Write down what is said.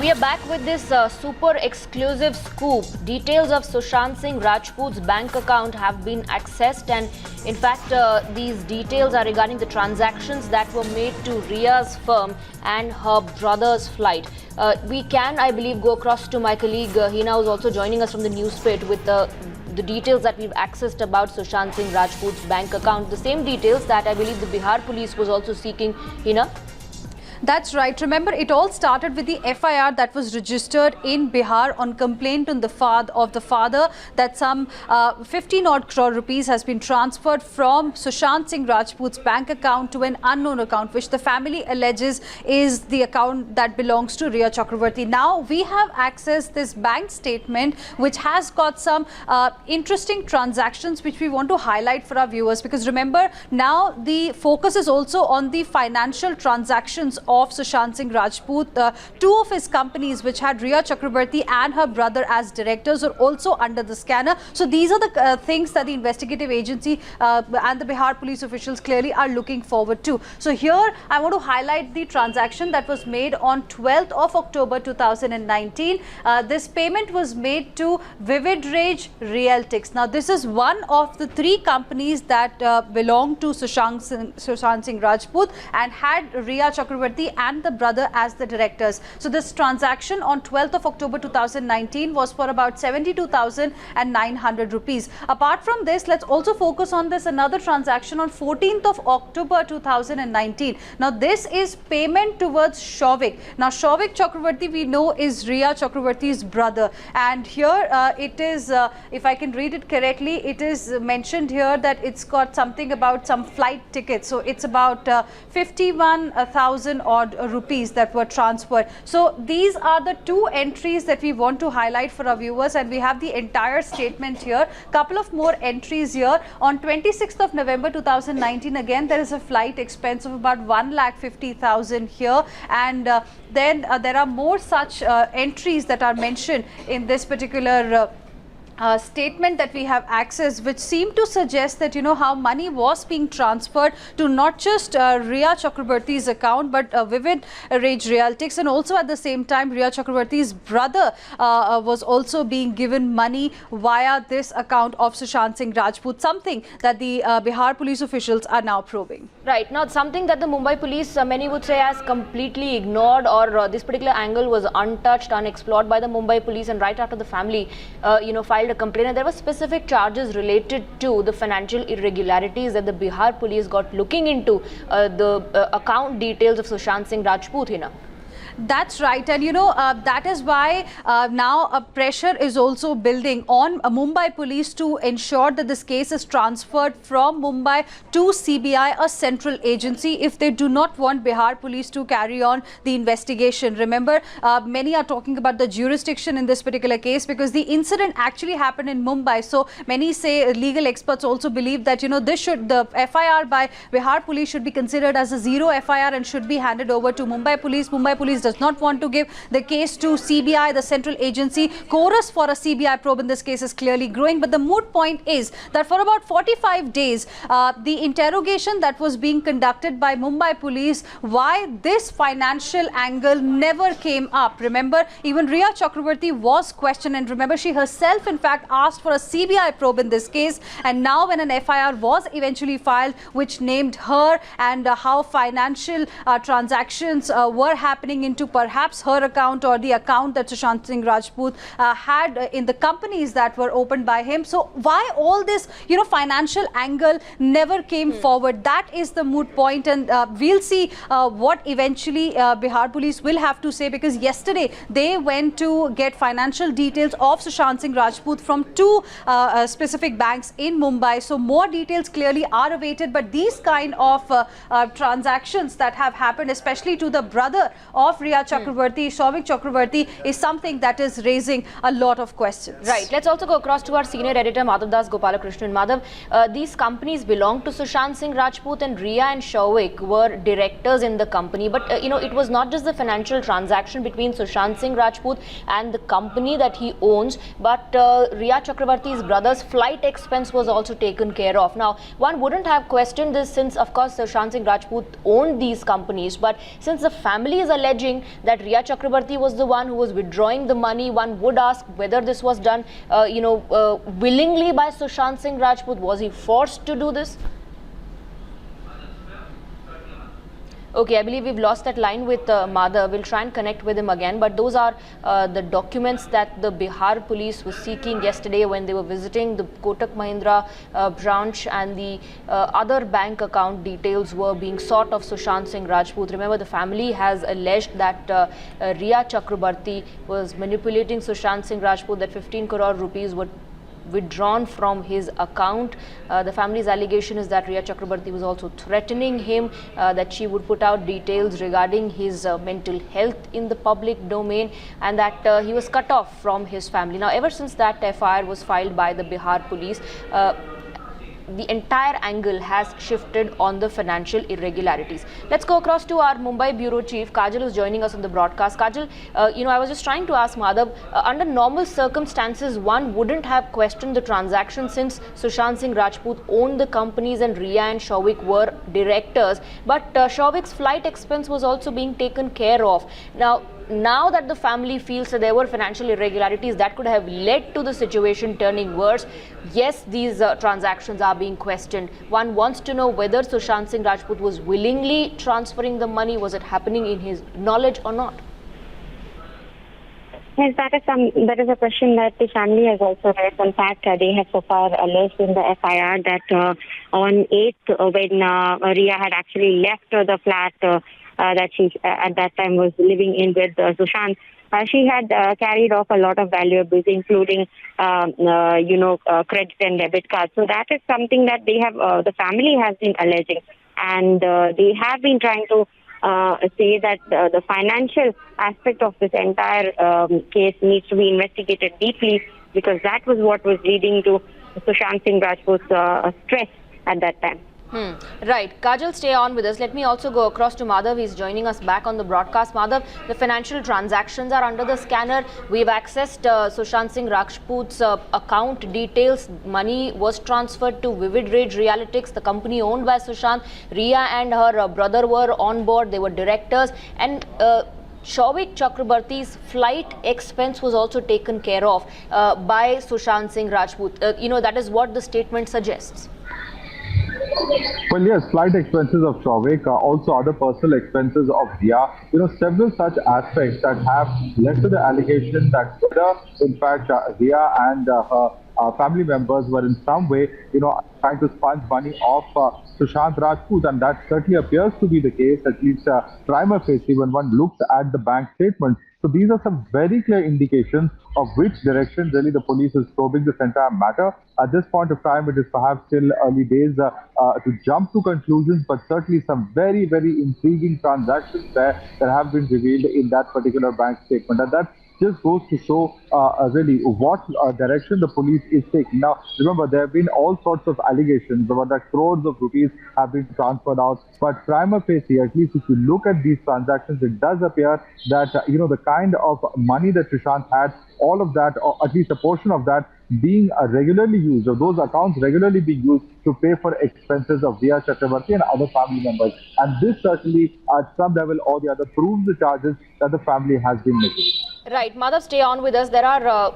We are back with this super exclusive scoop. Details of Sushant Singh Rajput's bank account have been accessed, and in fact, these details are regarding the transactions that were made to Ria's firm and her brother's flight. We can, I believe, go across to my colleague Hina, who's also joining us from the news pit with the details that we've accessed about Sushant Singh Rajput's bank account. The same details that I believe the Bihar police was also seeking. Hina? That's right. Remember, it all started with the FIR that was registered in Bihar on complaint on the father that some 15-odd crore rupees has been transferred from Sushant Singh Rajput's bank account to an unknown account, which the family alleges is the account that belongs to Ria Chakrabarti. Now, we have accessed this bank statement, which has got some interesting transactions, which we want to highlight for our viewers. Because remember, now the focus is also on the financial transactions of Sushant Singh Rajput. Two of his companies, which had Ria Chakrabarti and her brother as directors, are also under the scanner. So these are the things that the investigative agency and the Bihar police officials clearly are looking forward to. So here I want to highlight the transaction that was made on 12th of October 2019. This payment was made to Vivid Rage Realtics. Now this is one of the three companies that belong to Sushant Singh Rajput and had Ria Chakrabarti and the brother as the directors. So this transaction on 12th of October 2019 was for about 72,900 rupees. Apart from this, let's also focus on this another transaction on 14th of October 2019. Now this is payment towards Shovik. Now Shovik Chakrabarti, we know, is Ria Chakrabarti's brother, and here it is, if I can read it correctly, it is mentioned here that it's got something about some flight tickets. So it's about 51,000 odd rupees that were transferred. So these are the two entries that we want to highlight for our viewers, and we have the entire statement here. Couple of more entries here. On 26th of November 2019, again there is a flight expense of about 1,50,000 here, and then there are more such entries that are mentioned in this particular statement that we have access, which seem to suggest that, you know, how money was being transferred to not just Ria Chakrabarti's account, but Vivid Rage Realtics, and also at the same time Ria Chakrabarti's brother was also being given money via this account of Sushant Singh Rajput, something that the Bihar police officials are now probing. Right. Now, something that the Mumbai police, many would say, has completely ignored, or this particular angle was untouched, unexplored by the Mumbai police, and right after the family, filed a complaint, and there were specific charges related to the financial irregularities that the Bihar police got looking into the account details of Sushant Singh Rajput. Hina. That's right, and you know, that is why now a pressure is also building on Mumbai police to ensure that this case is transferred from Mumbai to CBI, a central agency, if they do not want Bihar police to carry on the investigation. Remember, many are talking about the jurisdiction in this particular case because the incident actually happened in Mumbai. So many say, legal experts also believe that, you know, the FIR by Bihar police should be considered as a zero FIR and should be handed over to Mumbai police. Mumbai police does not want to give the case to CBI, the central agency. Chorus for a CBI probe in this case is clearly growing, but the moot point is that for about 45 days, the interrogation that was being conducted by Mumbai police, why this financial angle never came up. Remember, even Ria Chakrabarti was questioned, and remember, she herself in fact asked for a CBI probe in this case, and now when an FIR was eventually filed which named her and how financial transactions were happening into perhaps her account or the account that Sushant Singh Rajput had in the companies that were opened by him. So why all this, you know, financial angle never came forward? That is the moot point, and we'll see what eventually Bihar police will have to say, because yesterday they went to get financial details of Sushant Singh Rajput from two specific banks in Mumbai. So more details clearly are awaited, but these kind of transactions that have happened, especially to the brother of Ria Chakrabarti, Shovik Chakrabarti, is something that is raising a lot of questions. Right. Let's also go across to our senior editor Madhav Das Gopalakrishnan. Madhav, these companies belong to Sushant Singh Rajput, and Ria and Shovik were directors in the company. But it was not just the financial transaction between Sushant Singh Rajput and the company that he owns, but Ria Chakrabarti's brother's flight expense was also taken care of. Now, one wouldn't have questioned this since, of course, Sushant Singh Rajput owned these companies, but since the family is alleging alleging that Riya Chakrabarti was the one who was withdrawing the money. One would ask whether this was done, willingly by Sushant Singh Rajput. Was he forced to do this? Okay, I believe we've lost that line with Madhav. We'll try and connect with him again. But those are the documents that the Bihar police was seeking yesterday when they were visiting the Kotak Mahindra branch, and the other bank account details were being sought of Sushant Singh Rajput. Remember, the family has alleged that Riya Chakrabarti was manipulating Sushant Singh Rajput, that 15 crore rupees were withdrawn from his account. The family's allegation is that Riya Chakrabarti was also threatening him, that she would put out details regarding his mental health in the public domain, and that he was cut off from his family. Now, ever since that FIR was filed by the Bihar police, the entire angle has shifted on the financial irregularities. Let's go across to our Mumbai bureau chief. Kajal is joining us on the broadcast. Kajal, I was just trying to ask Madhav, under normal circumstances, one wouldn't have questioned the transaction since Sushant Singh Rajput owned the companies and Riya and Shouvik were directors. But Shouvik's flight expense was also being taken care of. Now that the family feels that there were financial irregularities that could have led to the situation turning worse, yes, these transactions are being questioned. One wants to know whether Sushant Singh Rajput was willingly transferring the money. Was it happening in his knowledge or not? Yes, that is a question that the family has also raised. In fact, they have so far alleged in the FIR that on 8th, when Riya had actually left the flat that she at that time was living in with Sushant, she had carried off a lot of valuables, including, credit and debit cards. So that is something that they have, the family has been alleging, and they have been trying to say that the financial aspect of this entire case needs to be investigated deeply, because that was what was leading to Sushant Singh Rajput's stress at that time. Right. Kajal, stay on with us. Let me also go across to Madhav. He's joining us back on the broadcast. Madhav, the financial transactions are under the scanner. We've accessed Sushant Singh Rajput's account details. Money was transferred to Vivid Rage Realitics, the company owned by Sushant. Riya and her brother were on board. They were directors. And Shouvik Chakrabarti's flight expense was also taken care of by Sushant Singh Rajput. That is what the statement suggests. Well, yes, flight expenses of Shouvik, also other personal expenses of Riya, several such aspects that have led to the allegation that in fact, Riya and her family members were in some way, trying to sponge money off Sushant Rajput, and that certainly appears to be the case, at least prima facie, when one looks at the bank statement. So these are some very clear indications of which direction really the police is probing this entire matter. At this point of time, it is perhaps still early days to jump to conclusions, but certainly some very, very intriguing transactions there that have been revealed in that particular bank statement. And that just goes to show really what direction the police is taking. Now, remember, there have been all sorts of allegations about that crores of rupees have been transferred out. But prima facie, at least if you look at these transactions, it does appear that, the kind of money that Sushant had, all of that, or at least a portion of that, being regularly used, or those accounts regularly being used to pay for expenses of Riya Chakrabarti and other family members. And this certainly, at some level or the other, proves the charges that the family has been making. Right. Madhav, stay on with us. There are